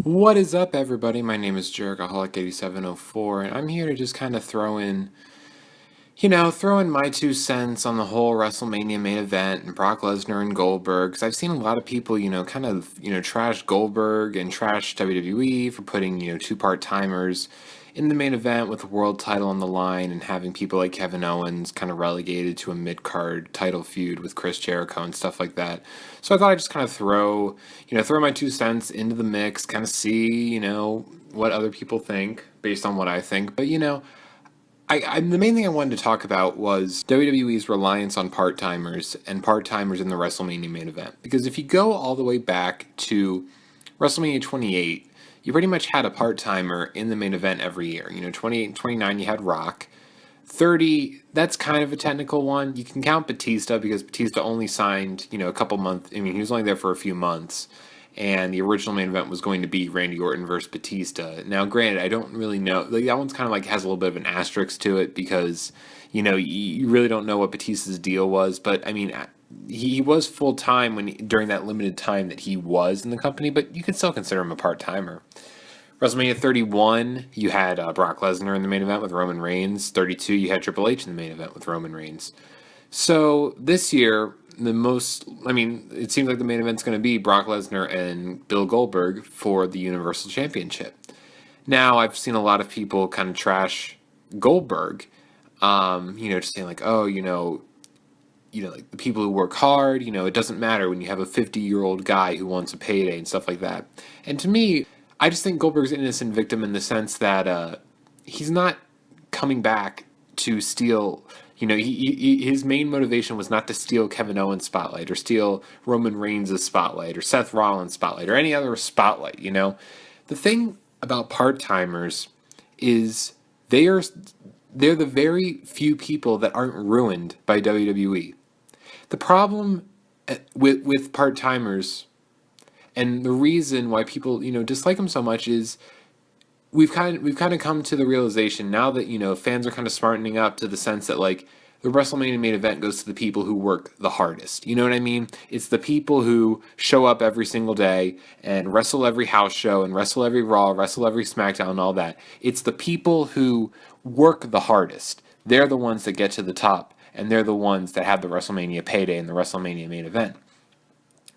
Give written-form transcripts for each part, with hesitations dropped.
What is up, everybody? My name is Jerichoholic8704, and I'm here to just kind of throw in my 2 cents on the whole WrestleMania main event and Brock Lesnar and Goldberg. Because I've seen a lot of people, trash Goldberg and trash WWE for putting, two-part timers in the main event with the world title on the line and having people like Kevin Owens kind of relegated to a mid-card title feud with Chris Jericho and stuff like that. So I thought I'd just kind of throw my 2 cents into the mix, kind of see, what other people think based on what I think. But, the main thing I wanted to talk about was WWE's reliance on part-timers and part-timers in the WrestleMania main event. Because if you go all the way back to WrestleMania 28, you pretty much had a part-timer in the main event every year. 28 and 29, you had Rock. 30, that's kind of a technical one. You can count Batista because Batista only signed, a couple months. I mean, he was only there for a few months. And the original main event was going to be Randy Orton versus Batista. Now, granted, I don't really know. Like, that one's kind of like has a little bit of an asterisk to it because, you really don't know what Batista's deal was. But, I mean, he was full-time during that limited time that he was in the company, but you can still consider him a part-timer. WrestleMania 31, you had Brock Lesnar in the main event with Roman Reigns. 32, you had Triple H in the main event with Roman Reigns. So this year, it seems like the main event's going to be Brock Lesnar and Bill Goldberg for the Universal Championship. Now, I've seen a lot of people kind of trash Goldberg, just saying like, oh, like the people who work hard, it doesn't matter when you have a 50-year-old guy who wants a payday and stuff like that. And to me, I just think Goldberg's an innocent victim in the sense that he's not coming back to steal. His main motivation was not to steal Kevin Owens' spotlight or steal Roman Reigns' spotlight or Seth Rollins' spotlight or any other spotlight. The thing about part-timers is they're the very few people that aren't ruined by WWE. The problem with part-timers and the reason why people, dislike them so much is we've kind of come to the realization now that, fans are kind of smartening up to the sense that, like, the WrestleMania main event goes to the people who work the hardest. You know what I mean? It's the people who show up every single day and wrestle every house show and wrestle every Raw, wrestle every SmackDown and all that. It's the people who work the hardest. They're the ones that get to the top, and they're the ones that have the WrestleMania payday and the WrestleMania main event.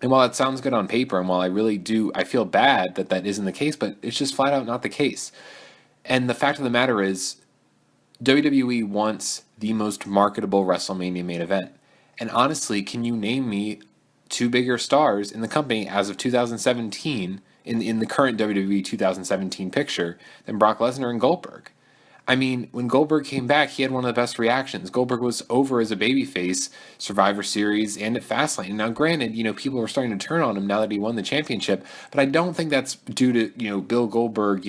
And while it sounds good on paper, and while I feel bad that that isn't the case, but it's just flat out not the case. And the fact of the matter is, WWE wants the most marketable WrestleMania main event. And honestly, can you name me two bigger stars in the company as of 2017, in the current WWE 2017 picture, than Brock Lesnar and Goldberg? I mean, when Goldberg came back, he had one of the best reactions. Goldberg was over as a babyface, Survivor Series, and at Fastlane. Now, granted, people were starting to turn on him now that he won the championship, but I don't think that's due to, Bill Goldberg,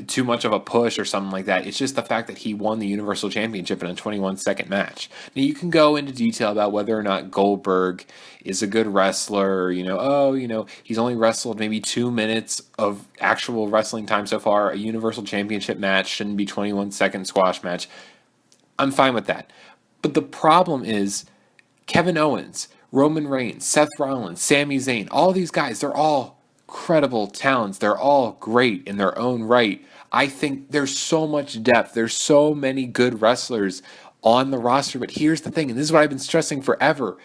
too much of a push or something like that. It's just the fact that he won the Universal Championship in a 21-second match. Now, you can go into detail about whether or not Goldberg is a good wrestler, he's only wrestled maybe 2 minutes of actual wrestling time so far. A Universal Championship match shouldn't be 21-second squash match. I'm fine with that. But the problem is Kevin Owens, Roman Reigns, Seth Rollins, Sami Zayn, all these guys, they're all credible talents. They're all great in their own right. I think there's so much depth. There's so many good wrestlers on the roster. But here's the thing, and this is what I've been stressing forever.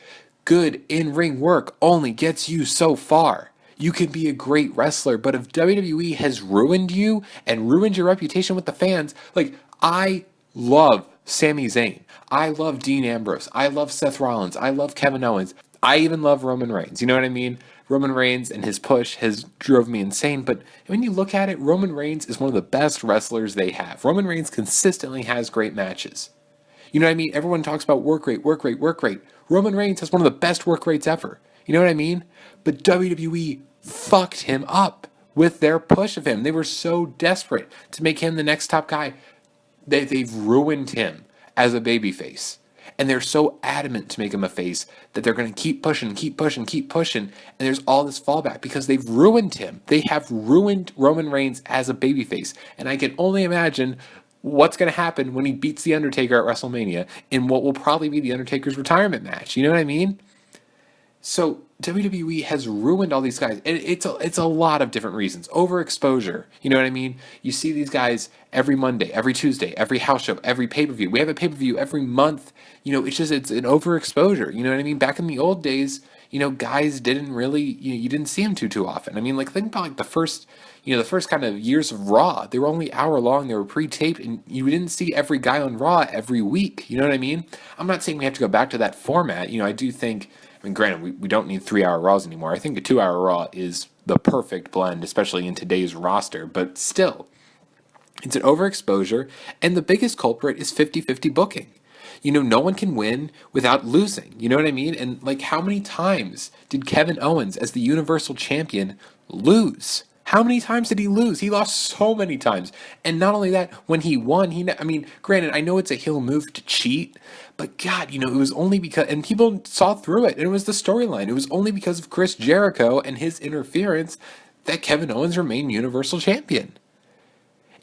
Good in-ring work only gets you so far. You can be a great wrestler, but if WWE has ruined you and ruined your reputation with the fans, like, I love Sami Zayn. I love Dean Ambrose. I love Seth Rollins. I love Kevin Owens. I even love Roman Reigns. You know what I mean? Roman Reigns and his push has drove me insane, but when you look at it, Roman Reigns is one of the best wrestlers they have. Roman Reigns consistently has great matches. You know what I mean? Everyone talks about work rate, work rate, work rate. Roman Reigns has one of the best work rates ever. You know what I mean? But WWE fucked him up with their push of him. They were so desperate to make him the next top guy. They've ruined him as a babyface. And they're so adamant to make him a face that they're going to keep pushing, keep pushing, keep pushing. And there's all this fallback because they've ruined him. They have ruined Roman Reigns as a babyface. And I can only imagine what's going to happen when he beats The Undertaker at WrestleMania in what will probably be The Undertaker's retirement match. You know what I mean? So WWE has ruined all these guys. And it's a lot of different reasons. Overexposure. You know what I mean? You see these guys every Monday, every Tuesday, every house show, every pay-per-view. We have a pay-per-view every month. It's an overexposure. You know what I mean? Back in the old days, guys didn't really, you didn't see them too often. I mean, like, think about like the first kind of years of Raw. They were only hour long. They were pre-taped, and you didn't see every guy on Raw every week. You know what I mean? I'm not saying we have to go back to that format. I do think. I mean, granted, we don't need 3-hour Raws anymore. I think a 2-hour Raw is the perfect blend, especially in today's roster. But still, it's an overexposure, and the biggest culprit is 50-50 booking. No one can win without losing. You know what I mean? And like, how many times did Kevin Owens, as the Universal Champion, lose? How many times did he lose? He lost so many times. And not only that, when he won, I mean, granted, I know it's a heel move to cheat, but God, it was only because, and people saw through it, and it was the storyline. It was only because of Chris Jericho and his interference that Kevin Owens remained Universal Champion.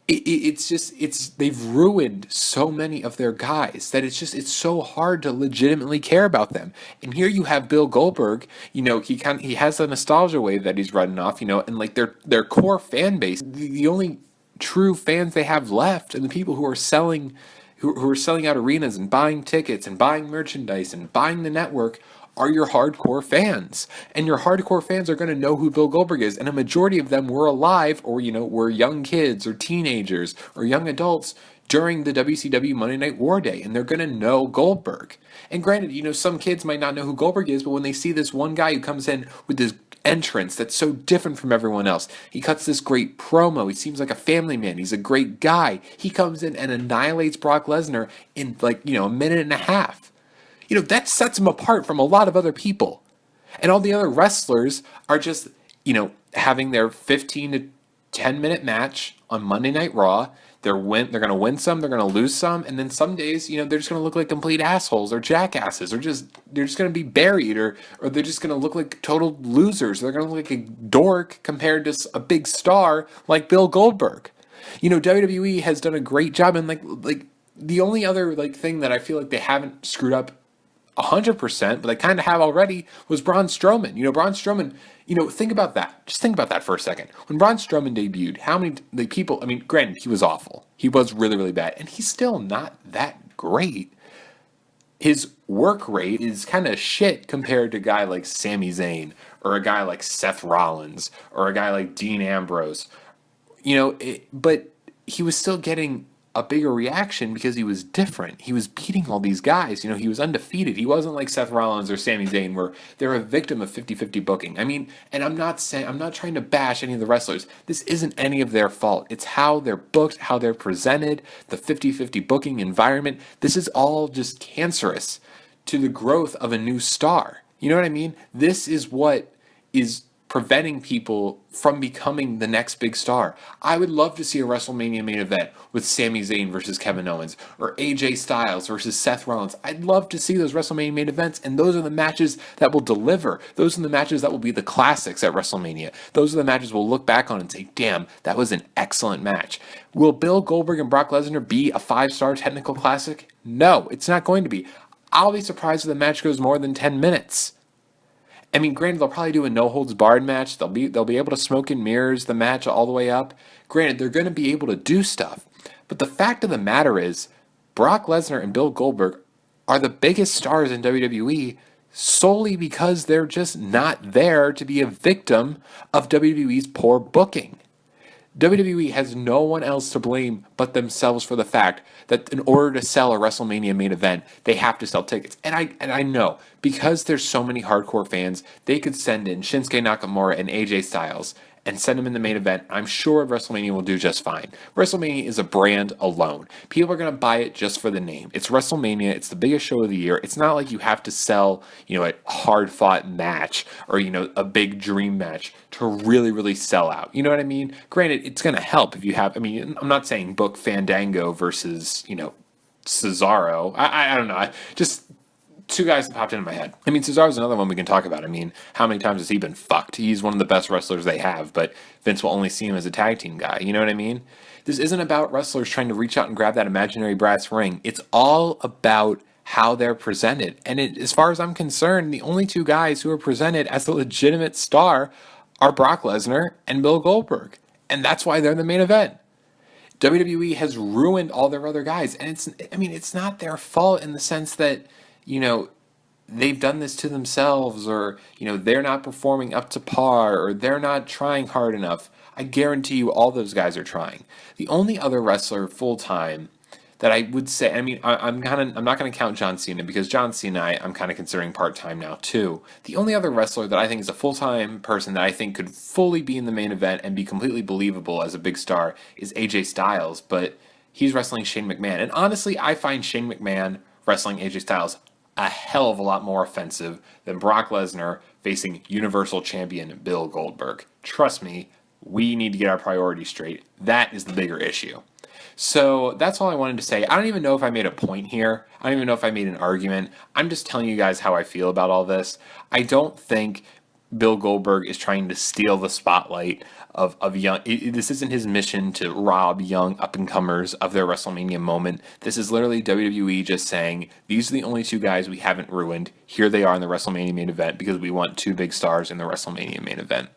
They've ruined so many of their guys that it's so hard to legitimately care about them. And here you have Bill Goldberg, he has a nostalgia wave that he's running off, and like their core fan base, the only true fans they have left, and the people who are selling out arenas and buying tickets and buying merchandise and buying the network are your hardcore fans. And your hardcore fans are going to know who Bill Goldberg is. And a majority of them were alive or, were young kids or teenagers or young adults during the WCW Monday Night War Day. And they're going to know Goldberg. And granted, some kids might not know who Goldberg is, but when they see this one guy who comes in with this entrance that's so different from everyone else, he cuts this great promo, he seems like a family man, he's a great guy, he comes in and annihilates Brock Lesnar in a minute and a half. That sets him apart from a lot of other people. And all the other wrestlers are just, having their 15 to 10 minute match on Monday Night Raw. They're going to win some, they're going to lose some, and then some days, they're just going to look like complete assholes or jackasses, or they're just going to be buried, or they're just going to look like total losers. They're going to look like a dork compared to a big star like Bill Goldberg. WWE has done a great job, and like the only other thing that I feel like they haven't screwed up 100%, but they kind of have already, was Braun Strowman. Braun Strowman, think about that. Just think about that for a second. When Braun Strowman debuted, how many people, I mean, granted, he was awful. He was really, really bad. And he's still not that great. His work rate is kind of shit compared to a guy like Sami Zayn, or a guy like Seth Rollins, or a guy like Dean Ambrose. But he was still getting a bigger reaction because he was different. He was beating all these guys. He was undefeated. He wasn't like Seth Rollins or Sami Zayn, where they're a victim of 50-50 booking. I mean, and I'm not trying to bash any of the wrestlers. This isn't any of their fault. It's how they're booked, how they're presented, the 50-50 booking environment. This is all just cancerous to the growth of a new star. You know what I mean? This is what is preventing people from becoming the next big star. I would love to see a WrestleMania main event with Sami Zayn versus Kevin Owens, or AJ Styles versus Seth Rollins. I'd love to see those WrestleMania main events, and those are the matches that will deliver. Those are the matches that will be the classics at WrestleMania. Those are the matches we'll look back on and say, damn, that was an excellent match. Will Bill Goldberg and Brock Lesnar be a 5-star technical classic? No, it's not going to be. I'll be surprised if the match goes more than 10 minutes. I mean, granted, they'll probably do a no-holds-barred match. They'll be able to smoke and mirrors the match all the way up. Granted, they're going to be able to do stuff. But the fact of the matter is, Brock Lesnar and Bill Goldberg are the biggest stars in WWE solely because they're just not there to be a victim of WWE's poor booking. WWE has no one else to blame but themselves for the fact that in order to sell a WrestleMania main event, they have to sell tickets. And I know, because there's so many hardcore fans, they could send in Shinsuke Nakamura and AJ Styles and send them in the main event. I'm sure WrestleMania will do just fine. WrestleMania is a brand alone. People are going to buy it just for the name. It's WrestleMania. It's the biggest show of the year. It's not like you have to sell, a hard-fought match or, a big dream match to really, really sell out. You know what I mean? Granted, it's going to help if you have, I'm not saying book Fandango versus, Cesaro. I don't know. Just two guys that popped into my head. Cesaro's another one we can talk about. How many times has he been fucked? He's one of the best wrestlers they have, but Vince will only see him as a tag team guy. You know what I mean? This isn't about wrestlers trying to reach out and grab that imaginary brass ring. It's all about how they're presented. And as far as I'm concerned, the only two guys who are presented as a legitimate star are Brock Lesnar and Bill Goldberg. And that's why they're the main event. WWE has ruined all their other guys. And it's not their fault in the sense that, they've done this to themselves, or, they're not performing up to par, or they're not trying hard enough. I guarantee you all those guys are trying. The only other wrestler full time that I would say, I'm not going to count John Cena, because John Cena I'm kind of considering part-time now too. The only other wrestler that I think is a full-time person that I think could fully be in the main event and be completely believable as a big star is AJ Styles, but he's wrestling Shane McMahon. And honestly, I find Shane McMahon wrestling AJ Styles a hell of a lot more offensive than Brock Lesnar facing Universal Champion Bill Goldberg. Trust me, we need to get our priorities straight. That is the bigger issue. So that's all I wanted to say. I don't even know if I made a point here. I don't even know if I made an argument. I'm just telling you guys how I feel about all this. I don't think Bill Goldberg is trying to steal the spotlight of young. This isn't his mission to rob young up-and-comers of their WrestleMania moment. This is literally WWE just saying, these are the only two guys we haven't ruined. Here they are in the WrestleMania main event because we want two big stars in the WrestleMania main event.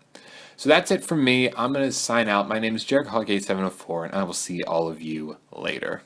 So that's it from me. I'm going to sign out. My name is JerichoHawk8704, and I will see all of you later.